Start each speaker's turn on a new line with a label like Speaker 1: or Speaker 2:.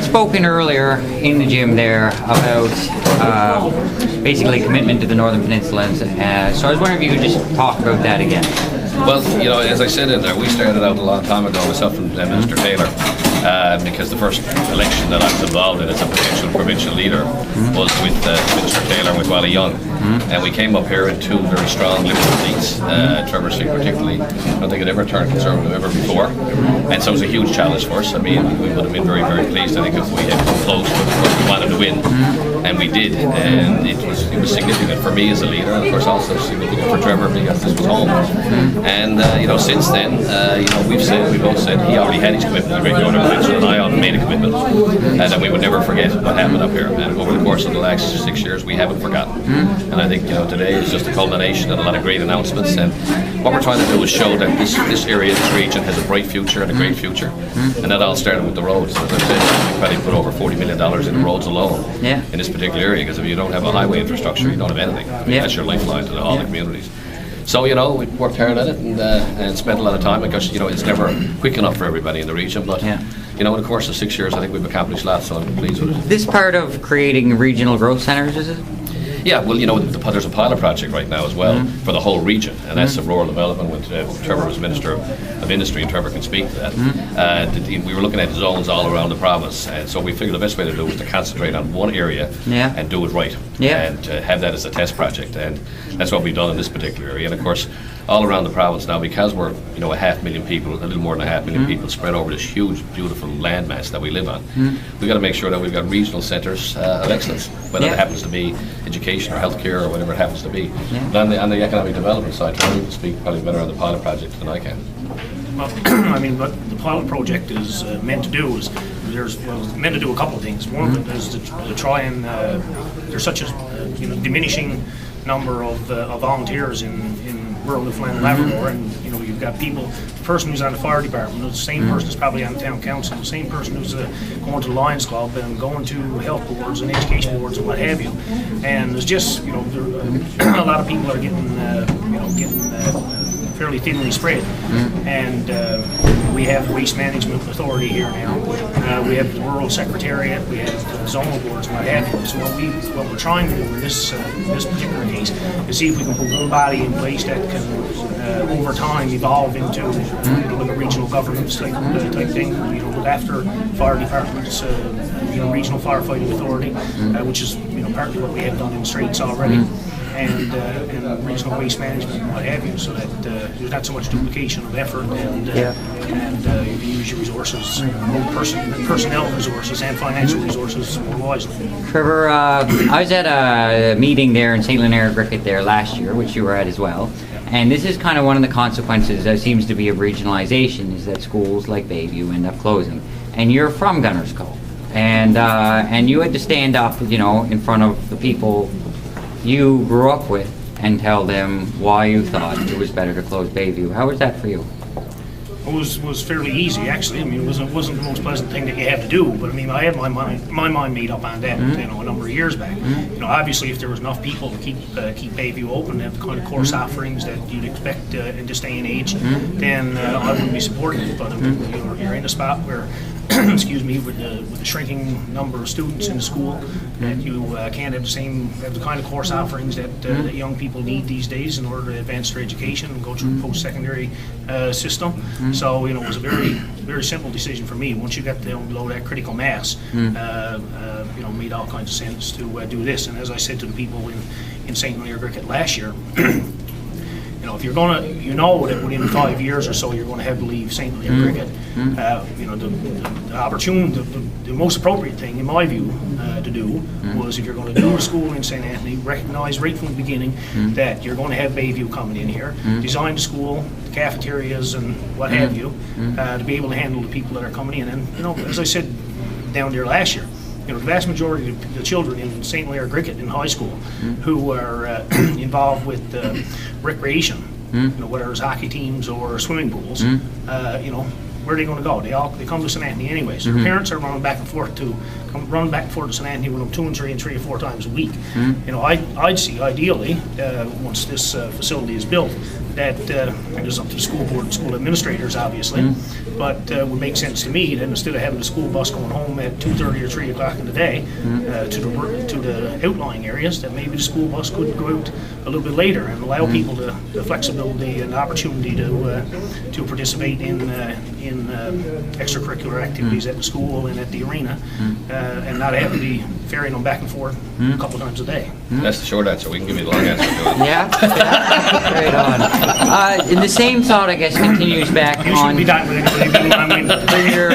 Speaker 1: had spoken earlier in the gym there about basically commitment to the Northern Peninsula, so I was wondering if you could just talk about that again.
Speaker 2: Well, as I said in there, we started out a long time ago, myself and Minister Taylor, because the first election that I was involved in as a potential provincial leader was with Minister Taylor, with Wally Young. And we came up here in two very strong Liberal seats, Trevor Street particularly. I don't think it ever turned Conservative ever before. And so it was a huge challenge for us. I mean, we would have been very, very pleased, I think, if we had come close, but of course we wanted to win. And we did. And it was significant for me as a leader, and of course also significant for Trevor because this was home. And, since then, we've both said he already had his commitment to the Great Northern Peninsula, and I made a commitment that we would never forget what happened up here. And over the course of the last 6 years, we haven't forgotten. And I think, today is just a culmination of a lot of great announcements. And what we're trying to do is show that this area, this region, has a bright future and a great future. And that all started with the roads. As I said, we probably put over $40 million in the roads alone in this particular area, because if you don't have a highway infrastructure, you don't have anything. That's your lifeline to all the communities. So, we worked hard at it and spent a lot of time, because, it's never quick enough for everybody in the region. But, in the course of 6 years, I think we've accomplished lots, so I'm pleased with it.
Speaker 1: This part of creating regional growth centres, is it?
Speaker 2: Yeah, well, there's a pilot project right now as well for the whole region, and that's the rural development. When Trevor was Minister of Industry, and Trevor can speak to that, we were looking at zones all around the province, and so we figured the best way to do it was to concentrate on one area and do it right, and have that as a test project, and that's what we've done in this particular area. And of course, all around the province now, because we're 500,000 people, a little more than 500,000 people spread over this huge, beautiful landmass that we live on, we've got to make sure that we've got regional centres of excellence, whether it happens to be education or healthcare or whatever it happens to be. But on the economic development side, Tony can speak probably better on the pilot project than I can.
Speaker 3: Well, what the pilot project is meant to do is meant to do a couple of things. One of them is to try and there's such a diminishing number of volunteers in rural Newfoundland and Labrador, and you've got people. The person who's on the fire department, the same person is probably on the town council, the same person who's going to the Lions Club and going to health boards and education boards and what have you. And there's just there a lot of people are getting fairly thinly spread. And we have the Waste Management Authority here now. We have the Rural Secretariat. We have the zonal boards and what have you. So what we're trying to do in this particular case is see if we can put one body in place that can, over time, evolve into like a regional governance type thing. Look after fire departments, regional firefighting authority, which is partly what we have done in the Straits already. And regional waste management and what have you, so that there's not so much duplication of effort and you can use your resources, personnel resources and financial resources more wisely.
Speaker 1: Trevor, I was at a meeting there in St. Leonard Griquet there last year, which you were at as well. And this is kind of one of the consequences that seems to be of regionalization, is that schools like Bayview end up closing. And you're from Gunners Cove, and you had to stand up, in front of the people you grew up with and tell them why you thought it was better to close Bayview. How was that for you?
Speaker 3: It was fairly easy, actually. it wasn't the most pleasant thing that you had to do, but I had my mind made up on that, a number of years back. Obviously, if there was enough people to keep Bayview open, have the kind of course offerings that you'd expect in this day and age, then I wouldn't be supporting it. But you're in a spot where, excuse me, with the shrinking number of students in the school, that you can't have the kind of course offerings that young people need these days in order to advance their education and go through the post-secondary system. So it was a very, very simple decision for me. Once you got below that critical mass, made all kinds of sense to do this. And as I said to the people in St. Leonard Griquet last year, if you're going to, that within 5 years or so you're going to have to leave St. Leonard Griquet. The most appropriate thing, in my view, to do was, if you're going to do a school in St. Anthony, recognize right from the beginning that you're going to have Bayview coming in here, design the school, the cafeterias and what have you, to be able to handle the people that are coming in. And, as I said down there last year, the vast majority of the children in St. Leonard Griquet in high school who are involved with recreation, whether it's hockey teams or swimming pools, where are they going to go? They come to St. Anthony anyway. So their parents are running back and forth to St. Anthony with them 2 and 3 and 3 or 4 times a week. You know, I'd see ideally once this facility is built that and it's up to the school board and school administrators obviously, but it would make sense to me that instead of having the school bus going home at 2:30 or 3 o'clock in the day to the outlying areas, that maybe the school bus could go out a little bit later and allow people the flexibility and opportunity to participate in extracurricular activities at the school and at the arena, and not have to be ferrying them back and forth a couple times a day.
Speaker 2: That's the short answer. We can give you the long answer to it.
Speaker 1: Yeah, right on. And the same thought, I guess, continues back
Speaker 3: You
Speaker 1: on
Speaker 3: shouldn't be talking with anybody. I mean,
Speaker 1: your